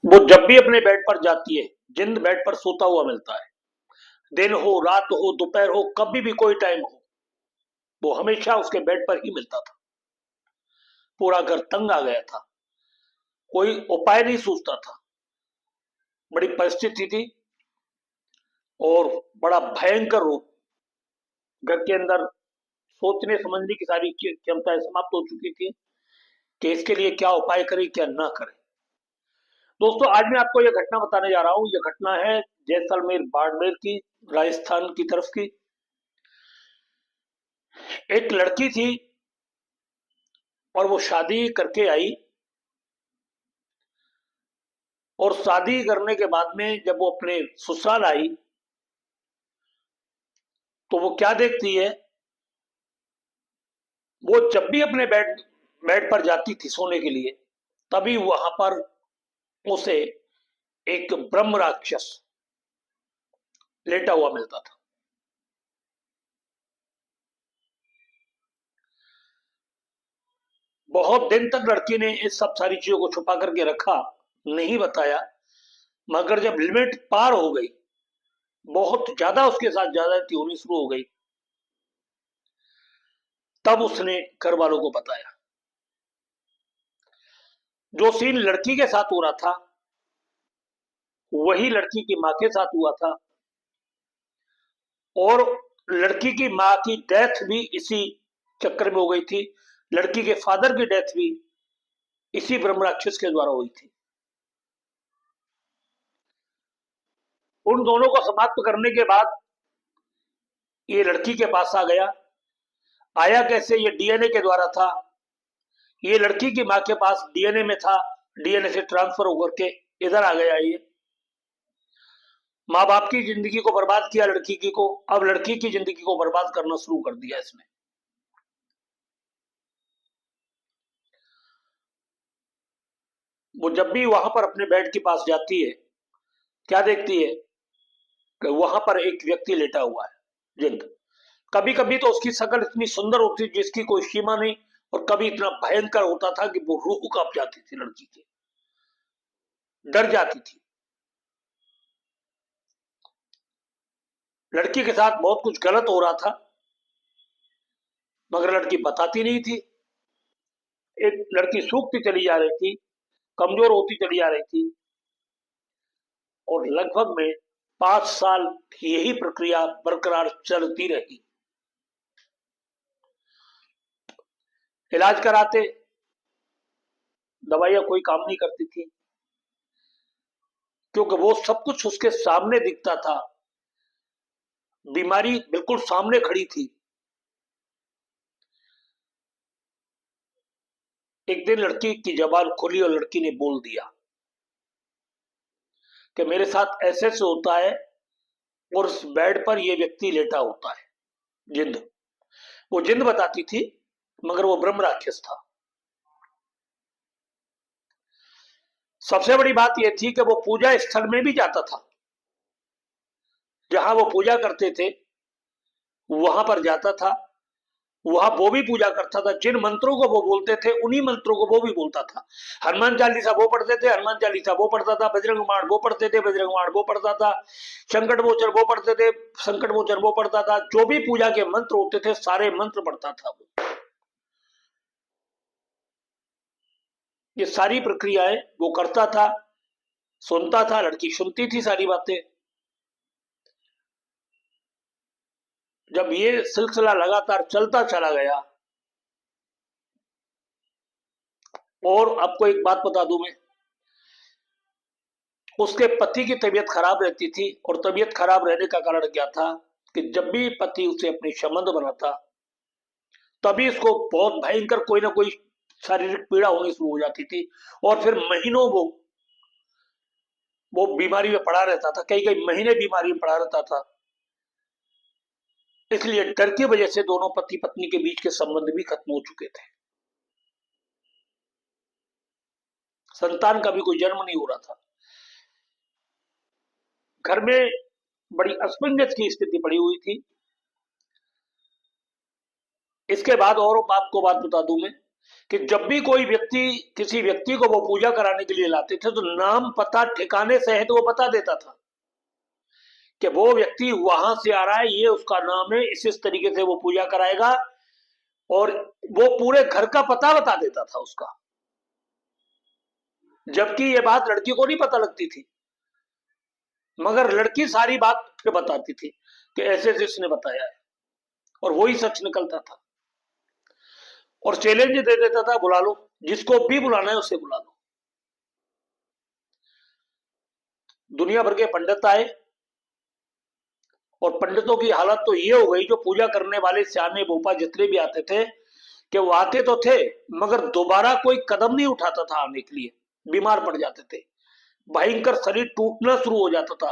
वो जब भी अपने बेड पर जाती है, जिंद बेड पर सोता हुआ मिलता है। दिन हो, रात हो, दोपहर हो, कभी भी कोई टाइम हो, वो हमेशा उसके बेड पर ही मिलता था। पूरा घर तंग आ गया था, कोई उपाय नहीं सूझता था। बड़ी परिस्थिति थी और बड़ा भयंकर रूप। घर के अंदर सोचने समझने की सारी क्षमताएं समाप्त हो चुकी थी कि इसके लिए क्या उपाय करें, क्या ना करें। दोस्तों, आज मैं आपको यह घटना बताने जा रहा हूं। यह घटना है जैसलमेर बाड़मेर की, राजस्थान की तरफ की। एक लड़की थी और वो शादी करके आई, और शादी करने के बाद में जब वो अपने ससुराल आई तो वो क्या देखती है, वो जब भी अपने बेड बेड पर जाती थी सोने के लिए, तभी वहां पर उसे एक ब्रह्म राक्षस लेटा हुआ मिलता था। बहुत दिन तक लड़की ने इस सब सारी चीजों को छुपा करके रखा, नहीं बताया। मगर जब लिमिट पार हो गई, बहुत ज्यादा उसके साथ ज्यादती होनी शुरू हो गई, तब उसने घर वालों को बताया। जो सीन लड़की के साथ हो रहा था वही लड़की की मां के साथ हुआ था, और लड़की की मां की डेथ भी इसी चक्कर में हो गई थी। लड़की के फादर की डेथ भी इसी ब्रह्म राक्षस के द्वारा हुई थी। उन दोनों को समाप्त करने के बाद ये लड़की के पास आ गया। आया कैसे? ये डीएनए के द्वारा था। ये लड़की की मां के पास डीएनए में था, डीएनए से ट्रांसफर होकर के इधर आ गया। ये माँ बाप की जिंदगी को बर्बाद किया लड़की की को, अब लड़की की जिंदगी को बर्बाद करना शुरू कर दिया इसने। वो जब भी वहां पर अपने बेड के पास जाती है, क्या देखती है कि वहां पर एक व्यक्ति लेटा हुआ है, जिंद। कभी कभी तो उसकी शक्ल इतनी सुंदर होती जिसकी कोई सीमा नहीं, और कभी इतना भयंकर होता था कि वो रूह कांप जाती थी लड़की की, डर जाती थी। लड़की के साथ बहुत कुछ गलत हो रहा था, मगर लड़की बताती नहीं थी। एक लड़की सूखती चली जा रही थी, कमजोर होती चली जा रही थी, और लगभग में 5 साल यही प्रक्रिया बरकरार चलती रही। इलाज कराते, दवाइयां कोई काम नहीं करती थी, क्योंकि वो सब कुछ उसके सामने दिखता था। बीमारी बिल्कुल सामने खड़ी थी। एक दिन लड़की की जबान खुली और लड़की ने बोल दिया कि मेरे साथ ऐसे से होता है, और उस बेड पर यह व्यक्ति लेटा होता है, जिंद। वो जिंद बताती थी, मगर वो ब्रह्म राक्षस था। सबसे बड़ी बात यह थी कि वो पूजा स्थल में भी जाता था, जहां वो पूजा करते थे वहां पर जाता था। वहां वो भी पूजा करता था, जिन मंत्रों को वो बोलते थे उन्हीं मंत्रों को वो भी बोलता था। हनुमान चालीसा वो पढ़ते थे, हनुमान चालीसा वो पढ़ता था। बजरंग बाण वो पढ़ते थे, बजरंग बाण वो पढ़ता था। संकट मोचन वो पढ़ते थे, संकट मोचन वो पढ़ता था। जो भी पूजा के मंत्र होते थे सारे मंत्र पढ़ता था वो। ये सारी प्रक्रियाएं वो करता था, सुनता था, लड़की सुनती थी सारी बातें। जब ये सिलसिला लगातार चलता चला गया, और आपको एक बात बता दूं मैं, उसके पति की तबीयत खराब रहती थी, और तबीयत खराब रहने का कारण क्या था कि जब भी पति उसे अपनी संबंध बनाता, तभी इसको बहुत भयंकर कोई ना कोई शारीरिक पीड़ा होनी शुरू हो जाती थी, और फिर महीनों वो बीमारी में पड़ा रहता था, कई कई महीने बीमारी में पड़ा रहता था। इसलिए डर की वजह से दोनों पति पत्नी के बीच के संबंध भी खत्म हो चुके थे। संतान का भी कोई जन्म नहीं हो रहा था। घर में बड़ी असमंजस की स्थिति पड़ी हुई थी। इसके बाद और आपको बात बता दूं मैं, कि जब भी कोई व्यक्ति किसी व्यक्ति को वो पूजा कराने के लिए लाते थे तो नाम पता ठिकाने सहित वो बता देता था कि वो व्यक्ति वहां से आ रहा है, ये उसका नाम है, इस तरीके से वो पूजा कराएगा, और वो पूरे घर का पता बता देता था उसका। जबकि ये बात लड़की को नहीं पता लगती थी, मगर लड़की सारी बात फिर बताती थी कि ऐसे ऐसे इसने बताया है, और वही सच निकलता था। और चैलेंज दे देता था, बुला लो, जिसको भी बुलाना है उसे बुला लो। दुनिया भर के पंडित आए, और पंडितों की हालत तो ये हो गई, जो पूजा करने वाले सियाने बोपा जितने भी आते थे, कि वो आते तो थे मगर दोबारा कोई कदम नहीं उठाता था आने के लिए, बीमार पड़ जाते थे, भयंकर शरीर टूटना शुरू हो जाता था,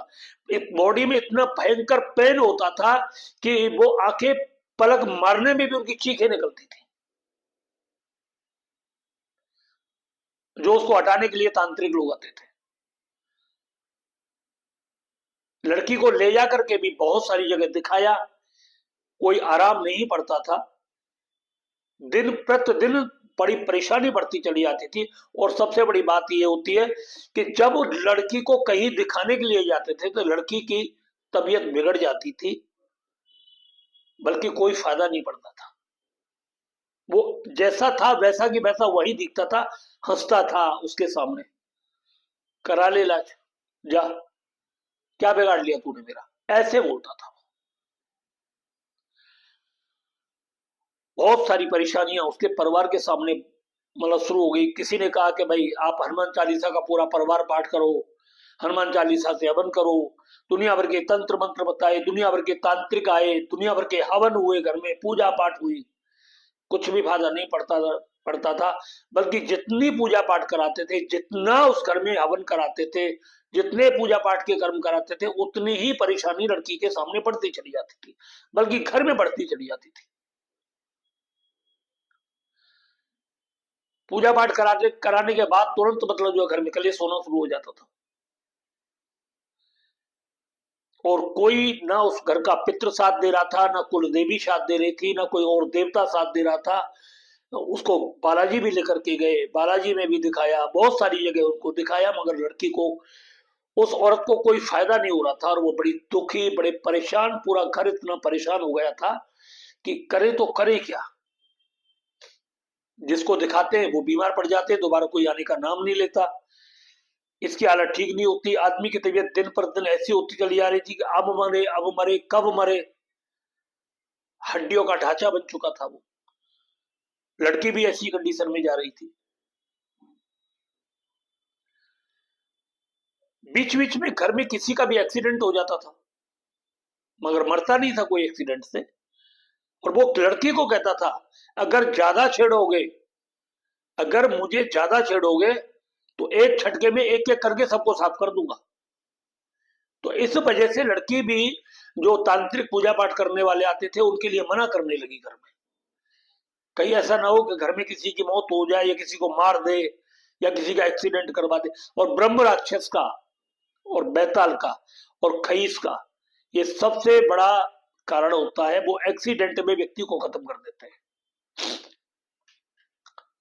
बॉडी में इतना भयंकर पेन होता था कि वो आंखें पलक मारने में भी उनकी चीखें निकलती थी। जो उसको हटाने के लिए तांत्रिक लोग आते थे। लड़की को ले जा करके भी बहुत सारी जगह दिखाया, कोई आराम नहीं पड़ता था, दिन प्रतिदिन बड़ी परेशानी बढ़ती चली जाती थी। और सबसे बड़ी बात यह होती है कि जब लड़की को कहीं दिखाने के लिए जाते थे तो लड़की की तबीयत बिगड़ जाती थी, बल्कि कोई फायदा नहीं पड़ता था। वो जैसा था वैसा की वैसा वही दिखता था, हंसता था उसके सामने, करा ले इलाज, जा, क्या बिगाड़ लिया तूने मेरा, ऐसे बोलता था। बहुत सारी परेशानियां उसके परिवार के सामने मतलब शुरू हो गई। किसी ने कहा कि भाई आप हनुमान चालीसा का पूरा परिवार पाठ करो, हनुमान चालीसा से हवन करो, दुनिया भर के तंत्र मंत्र बताए, दुनिया भर के तांत्रिक आए, दुनिया भर के हवन हुए, घर में पूजा पाठ हुई, कुछ भी फायदा नहीं पड़ता था। बल्कि जितनी पूजा पाठ कराते थे, जितना उस घर में हवन कराते थे, जितने पूजा पाठ के कर्म कराते थे, उतनी ही परेशानी लड़की के सामने बढ़ती चली जाती थी, बल्कि घर में बढ़ती चली जाती थी। पूजा पाठ कराने के बाद तुरंत मतलब जो घर में कलेश होना शुरू हो जाता था, और कोई ना उस घर का पितृ साथ दे रहा था, ना कुल देवी साथ दे रही थी, ना कोई और देवता साथ दे रहा था। उसको बालाजी भी लेकर के गए, बालाजी में भी दिखाया, बहुत सारी जगह उनको दिखाया, मगर लड़की को, उस औरत को कोई फायदा नहीं हो रहा था, और वो बड़ी दुखी, बड़े परेशान, पूरा घर इतना परेशान हो गया था कि करे तो करे क्या। जिसको दिखाते हैं वो बीमार पड़ जाते हैं, दोबारा कोई आने का नाम नहीं लेता, इसकी हालत ठीक नहीं होती। आदमी की तबीयत दिन पर दिन ऐसी होती चली जा रही थी कि अब मरे कब मरे, हड्डियों का ढांचा बन चुका था वो। लड़की भी ऐसी कंडीशन में जा रही थी। बीच बीच में घर में किसी का भी एक्सीडेंट हो जाता था, मगर मरता नहीं था कोई एक्सीडेंट से। और वो लड़की को कहता था, अगर ज्यादा छेड़ोगे, अगर मुझे ज्यादा छेड़ोगे तो एक झटके में एक एक करके सबको साफ कर दूंगा। तो इस वजह से लड़की भी, जो तांत्रिक पूजा पाठ करने वाले आते थे, उनके लिए मना करने लगी घर में। कहीं ऐसा ना हो कि घर में किसी की मौत हो जाए, या किसी को मार दे, या किसी का एक्सीडेंट करवा दे। और ब्रह्म राक्षस का, और बैताल का, और खईस का, ये सबसे बड़ा कारण होता है, वो एक्सीडेंट में व्यक्ति को खत्म कर देते हैं।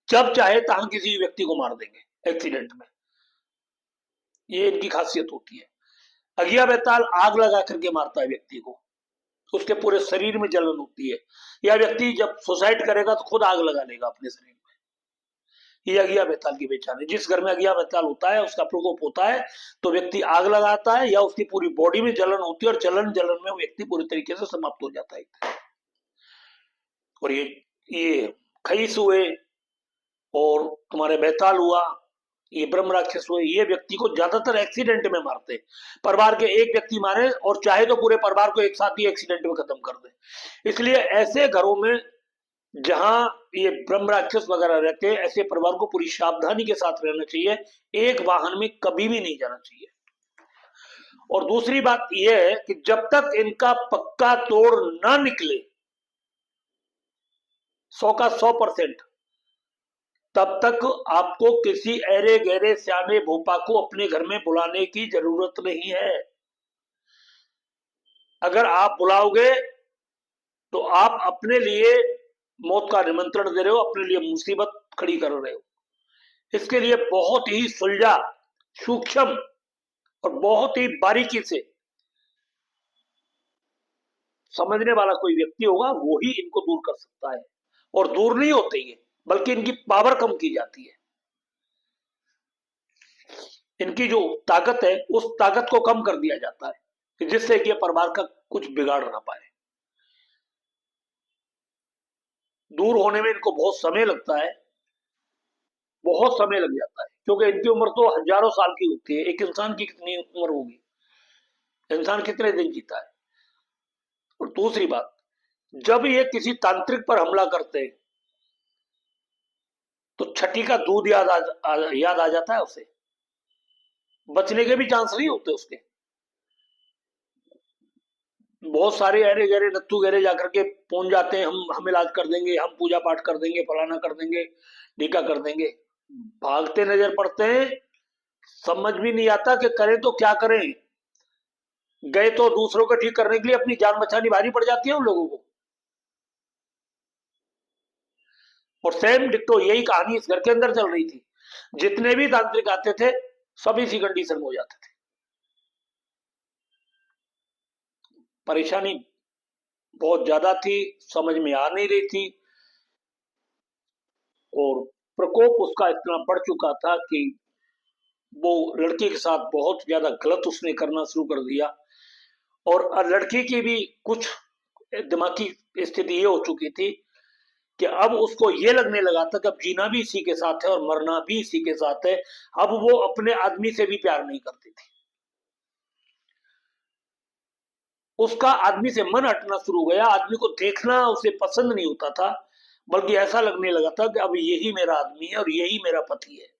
जब चाहे तहां किसी व्यक्ति को मार देंगे एक्सीडेंट में, ये इनकी खासियत होती है। अगिया बैताल आग लगा करके मारता है व्यक्ति को, उसके पूरे शरीर में जलन होती है। या व्यक्ति जब सुसाइड करेगा तो खुद आग लगा लेगा अपने शरीर में। ये अगिया बैताल की पहचान है। जिस घर में अगिया बैताल होता है, उसका प्रकोप होता है, तो व्यक्ति आग लगाता है, या उसकी पूरी बॉडी में जलन होती है, और जलन में व्यक्ति पूरी तरीके से समाप्त हो जाता है। और ये खईस हुए, और तुम्हारे बैताल हुआ, ये ब्रह्म राक्षस हुए, ये व्यक्ति को ज्यादातर एक्सीडेंट में मारते। परिवार के एक व्यक्ति मारे, और चाहे तो पूरे परिवार को एक साथ ही एक्सीडेंट में खत्म कर दे। इसलिए ऐसे घरों में जहां ये ब्रह्म राक्षस वगैरह रहते हैं, ऐसे परिवार को पूरी सावधानी के साथ रहना चाहिए, एक वाहन में कभी भी नहीं जाना चाहिए। और दूसरी बात यह है कि जब तक इनका पक्का तोड़ ना निकले 100 का 100%, तब तक आपको किसी ऐरे गहरे स्याने भोपा को अपने घर में बुलाने की जरूरत नहीं है। अगर आप बुलाओगे तो आप अपने लिए मौत का निमंत्रण दे रहे हो, अपने लिए मुसीबत खड़ी कर रहे हो। इसके लिए बहुत ही सुलझा, सूक्ष्म और बहुत ही बारीकी से समझने वाला कोई व्यक्ति होगा, वो ही इनको दूर कर सकता है। और दूर नहीं होते ये, बल्कि इनकी पावर कम की जाती है। इनकी जो ताकत है, उस ताकत को कम कर दिया जाता है, जिससे कि परिवार का कुछ बिगाड़ ना पाए। दूर होने में इनको बहुत समय लगता है, बहुत समय लग जाता है, क्योंकि इनकी उम्र तो हजारों साल की होती है। एक इंसान की कितनी उम्र होगी, इंसान कितने दिन जीता है। और दूसरी बात, जब ये किसी तांत्रिक पर हमला करते हैं तो छठी का दूध याद आ जाता है उसे, बचने के भी चांस नहीं होते उसके। बहुत सारे अरे गहरे नत्थु गहरे जाकर के पहुंच जाते हैं, हम इलाज कर देंगे, हम पूजा पाठ कर देंगे, फलाना कर देंगे, टीका कर देंगे। भागते नजर पड़ते हैं, समझ भी नहीं आता कि करें तो क्या करें। गए तो दूसरों को ठीक करने के लिए अपनी जान बचानी भारी पड़ जाती है उन लोगों को। और सेम डिक्टो यही कहानी इस घर के अंदर चल रही थी। जितने भी तांत्रिक आते थे, सब इसी कंडीशन में हो जाते थे। परेशानी बहुत ज्यादा थी, समझ में आ नहीं रही थी। और प्रकोप उसका इतना बढ़ चुका था कि वो लड़की के साथ बहुत ज्यादा गलत उसने करना शुरू कर दिया। और लड़की की भी कुछ दिमागी स्थिति ये हो चुकी थी कि अब उसको ये लगने लगा था कि अब जीना भी इसी के साथ है और मरना भी इसी के साथ है। अब वो अपने आदमी से भी प्यार नहीं करती थी। उसका आदमी से मन हटना शुरू हो गया, आदमी को देखना उसे पसंद नहीं होता था, बल्कि ऐसा लगने लगा था कि अब यही मेरा आदमी है और यही मेरा पति है।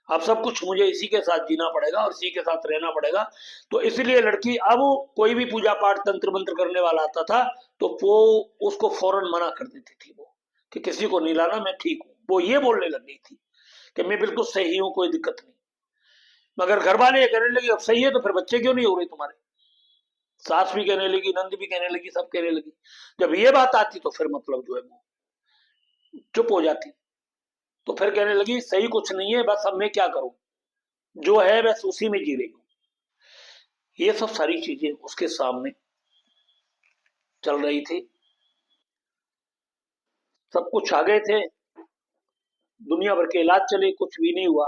अब सब कुछ मुझे इसी के साथ जीना पड़ेगा और इसी के साथ रहना पड़ेगा। तो इसलिए लड़की, अब कोई भी पूजा पाठ तंत्र मंत्र करने वाला आता था तो वो उसको फौरन मना कर देती थी, वो कि किसी को नहीं लाना, मैं ठीक हूँ। वो ये बोलने लग गई थी कि मैं बिल्कुल सही हूँ, कोई दिक्कत नहीं। मगर घर वाले ये कहने लगे अब सही है तो फिर बच्चे क्यों नहीं हो रहे तुम्हारे। सास भी कहने लगी, नंद भी कहने लगी, सब कहने लगी। जब ये बात आती तो फिर मतलब जो है वो चुप हो जाती। तो फिर कहने लगी सही कुछ नहीं है, बस अब मैं क्या करूं, जो है बस उसी में जी रही हूं। ये सब सारी चीजें उसके सामने चल रही थी। सब कुछ आ गए थे, दुनिया भर के इलाज चले, कुछ भी नहीं हुआ।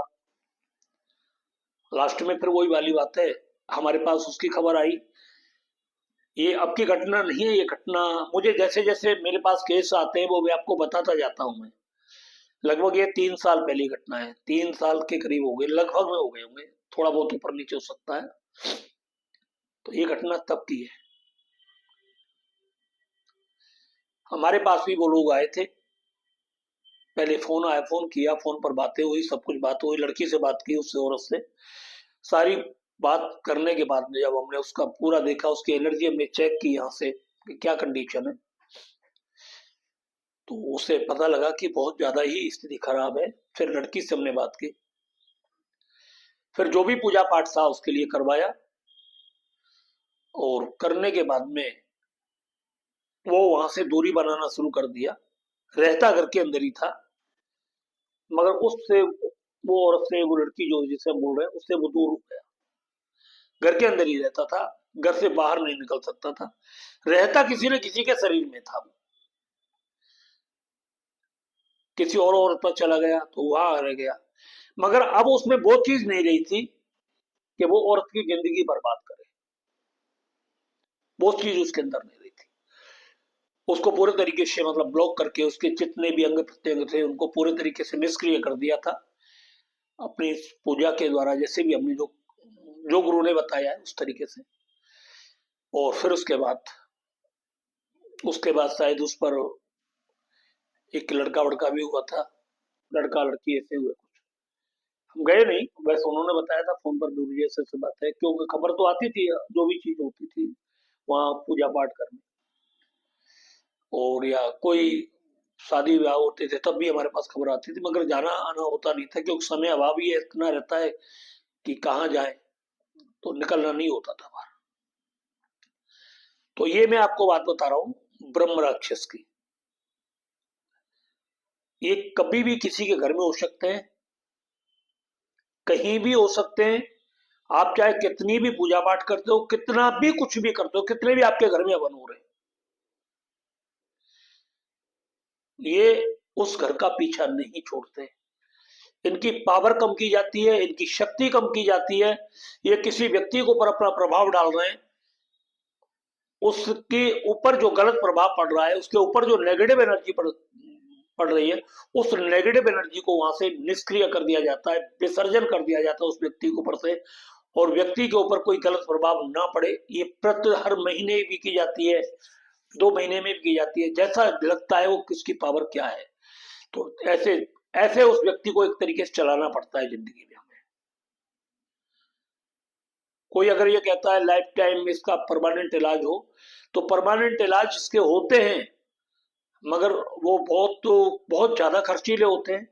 लास्ट में फिर वही वाली बात है, हमारे पास उसकी खबर आई। ये अब की घटना नहीं है, ये घटना मुझे जैसे जैसे मेरे पास केस आते हैं वो मैं आपको बताता जाता हूँ। मैं लगभग ये 3 साल पहली घटना है, 3 साल के करीब हो गए, लगभग में हो गए होंगे, थोड़ा बहुत ऊपर नीचे हो सकता है। तो ये घटना तब की है। हमारे पास भी वो लोग आए थे, पहले फोन आया, फोन किया, फोन पर बातें हुई, सब कुछ बात हुई, लड़की से बात की, उससे औरत से सारी बात करने के बाद में जब हमने उसका पूरा देखा, उसकी एनर्जी हमने चेक की यहाँ से कि क्या कंडीशन है, तो उसे पता लगा कि बहुत ज्यादा ही स्थिति खराब है। फिर लड़की से हमने बात की, फिर जो भी पूजा पाठ था उसके लिए करवाया, और करने के बाद में वो वहां से दूरी बनाना शुरू कर दिया। रहता घर के अंदर ही था, मगर उससे, वो औरत से, वो लड़की जो जिसे हम बोल रहे हैं, उससे वो दूर हो गया। घर के अंदर ही रहता था, घर से बाहर नहीं निकल सकता था, रहता किसी न किसी के शरीर में था। किसी और औरत पर चला गया तो वहां रह गया, मगर अब उसमें वो चीज नहीं रही थी कि वो औरत की जिंदगी बर्बाद करे। वो चीज उसके अंदर नहीं रही थी। उसको पूरे तरीके से मतलब ब्लॉक करके उसके जितने भी अंग प्रत्यंग थे उनको पूरे तरीके से निष्क्रिय कर दिया था अपनी पूजा के द्वारा, जैसे भी हमने जो जो गुरु ने बताया है उस तरीके से। और फिर उसके बाद शायद उस पर एक लड़का वड़का भी हुआ था, लड़का लड़की ऐसे हुए कुछ। हम गए नहीं, वैसे उन्होंने बताया था फोन पर, दूर ऐसे बात है, क्योंकि खबर तो आती थी जो भी चीज होती थी वहां पूजा पाठ करने, और या कोई शादी विवाह होते थे तब भी हमारे पास खबर आती थी, मगर जाना आना होता नहीं था क्योंकि समय अभाव ही इतना रहता है कि कहाँ जाए, तो निकलना नहीं होता था बाहर। तो ये मैं आपको बात बता रहा हूँ ब्रह्म राक्षस की। ये कभी भी किसी के घर में हो सकते हैं, कहीं भी हो सकते हैं। आप चाहे कितनी भी पूजा पाठ करते हो, कितना भी कुछ भी करते हो, कितने भी आपके घर में हवन हो रहे, ये उस घर का पीछा नहीं छोड़ते। इनकी पावर कम की जाती है, इनकी शक्ति कम की जाती है। ये किसी व्यक्ति के ऊपर अपना प्रभाव डाल रहे हैं, उसके ऊपर जो गलत प्रभाव पड़ रहा है, उसके ऊपर जो नेगेटिव एनर्जी पड़ रही है, उस नेगेटिव एनर्जी को वहां से निष्क्रिय कर दिया जाता है, विसर्जन कर दिया जाता है उस व्यक्ति के ऊपर से, और व्यक्ति के ऊपर कोई गलत प्रभाव ना पड़े। ये प्रति हर महीने भी की जाती है, 2 महीने में भी की जाती है, जैसा लगता है वो किसकी पावर क्या है। तो ऐसे ऐसे उस व्यक्ति को एक तरीके से चलाना पड़ता है जिंदगी में हमें। कोई अगर ये कहता है लाइफ टाइम में इसका परमानेंट इलाज हो, तो परमानेंट इलाज इसके होते हैं, मगर वो बहुत ज्यादा खर्चीले होते हैं,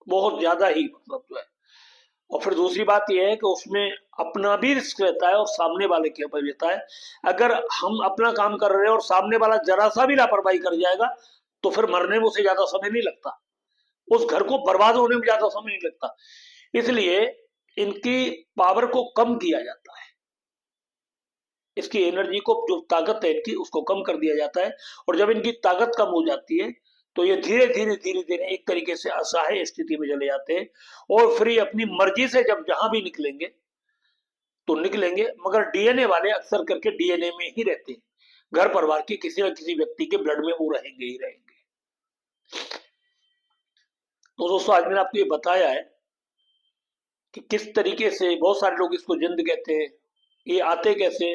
बहुत ज्यादा ही, मतलब जो है। और फिर दूसरी बात यह है कि उसमें अपना भी रिस्क रहता है और सामने वाले के ऊपर रहता है। अगर हम अपना काम कर रहे हैं और सामने वाला जरा सा भी लापरवाही कर जाएगा, तो फिर मरने में उसे ज्यादा समय नहीं लगता, उस घर को बर्बाद होने में ज्यादा समय नहीं लगता। इसलिए इनकी पावर को कम किया जाता है, इसकी एनर्जी को, जो ताकत है इनकी, उसको कम कर दिया जाता है। और जब इनकी ताकत कम हो जाती है, तो ये धीरे धीरे धीरे धीरे एक तरीके से असहाय स्थिति में चले जाते हैं, और फिर ये अपनी मर्जी से जब जहां भी निकलेंगे तो निकलेंगे, मगर डीएनए वाले अक्सर करके डीएनए में ही रहते हैं, घर परिवार के किसी न किसी व्यक्ति के ब्लड में वो रहेंगे ही रहेंगे। तो दोस्तों, आज मैंने आपको ये बताया है कि किस तरीके से, बहुत सारे लोग इसको जिंद कहते हैं, ये आते कैसे,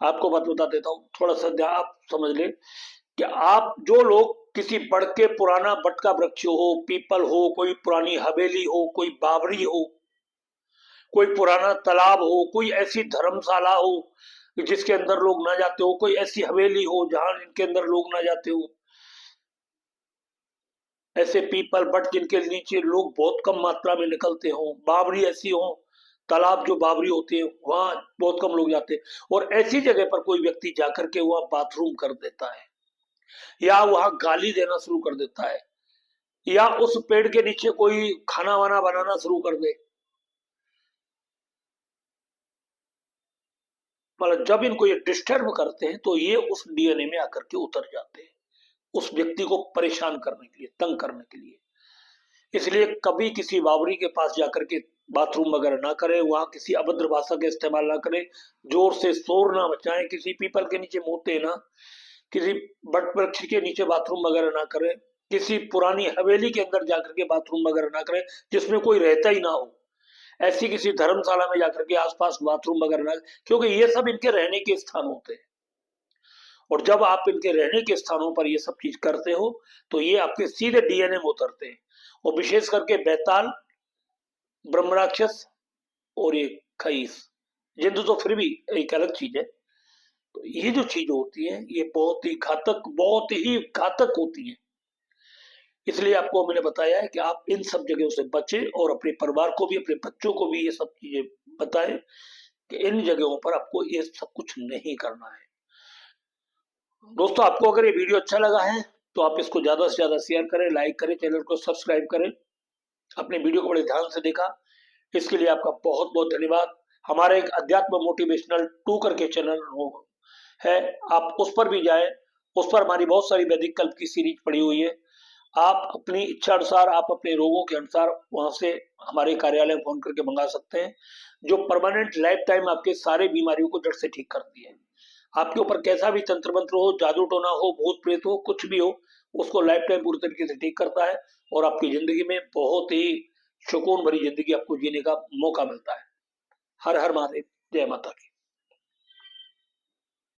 आपको बात बता देता हूँ, थोड़ा सा आप समझ ले कि आप, जो लोग किसी बड़ के पुराना बट का वृक्ष हो, पीपल हो, कोई पुरानी हवेली हो, कोई बावड़ी हो, कोई पुराना तालाब हो, कोई ऐसी धर्मशाला हो जिसके अंदर लोग ना जाते हो, कोई ऐसी हवेली हो जहां इनके अंदर लोग ना जाते हो, ऐसे पीपल बट जिनके नीचे लोग बहुत कम मात्रा में निकलते हो, बावड़ी ऐसी हो, तालाब जो बावड़ी होती है वहां बहुत कम लोग जाते हैं, और ऐसी जगह पर कोई व्यक्ति जाकर के वहां बाथरूम कर देता है, या वहां गाली देना शुरू कर देता है, या उस पेड़ के नीचे कोई खाना वाना बनाना शुरू कर दे, मतलब जब इनको ये डिस्टर्ब करते हैं तो ये उस डीएनए में आकर के उतर जाते हैं, उस व्यक्ति को परेशान करने के लिए, तंग करने के लिए। इसलिए कभी किसी बावरी के पास जाकर के बाथरूम वगैरह ना करें, वहां किसी अभद्र भाषा का इस्तेमाल ना करें, जोर से शोर ना मचाएं, किसी पीपल के नीचे मुंहते ना, किसी बट वृक्ष के नीचे बाथरूम वगैरह ना करें, किसी पुरानी हवेली के अंदर जाकर के बाथरूम वगैरह ना करें जिसमें कोई रहता ही ना हो, ऐसी किसी धर्मशाला में जाकर के आसपास बाथरूम वगैरह ना, क्योंकि ये सब इनके रहने के स्थान होते हैं, और जब आप इनके रहने के स्थानों पर ये सब चीज करते हो तो ये आपके सीधे डीएनए में उतरते हैं। और विशेष करके बैताल, ब्रह्मराक्षस और ये खईस, जिंद तो फिर भी एक अलग चीज है। तो ये जो चीज होती है ये बहुत ही घातक होती है। इसलिए आपको मैंने बताया है कि आप इन सब जगहों से बचें, और अपने परिवार को भी, अपने बच्चों को भी ये सब चीजें बताएं कि इन जगहों पर आपको ये सब कुछ नहीं करना है। दोस्तों, आपको अगर ये वीडियो अच्छा लगा है तो आप इसको ज्यादा से ज्यादा शेयर करें, लाइक करें, चैनल को सब्सक्राइब करें। अपने वीडियो को बड़े ध्यान से देखा, इसके लिए आपका बहुत बहुत धन्यवाद। हमारा एक अध्यात्म मोटिवेशनल 2 करके चैनल है, आप उस पर भी जाएं, उस पर हमारी बहुत सारी वैदिक कल्प की सीरीज पड़ी हुई है। आप अपनी इच्छा अनुसार, आप अपने रोगों के अनुसार वहां से हमारे कार्यालय में फोन करके मंगा सकते हैं, जो परमानेंट लाइफ टाइम आपके सारे बीमारियों को जड़ से ठीक करती है। आपके ऊपर कैसा भी तंत्र मंत्र हो, जादू टोना हो, भूत प्रेत हो, कुछ भी हो, उसको लाइफ टाइम पूरी तरीके से ठीक करता है, और आपकी जिंदगी में बहुत ही सुकून भरी जिंदगी आपको जीने का मौका मिलता है। हर हर महादेव, जय माता की।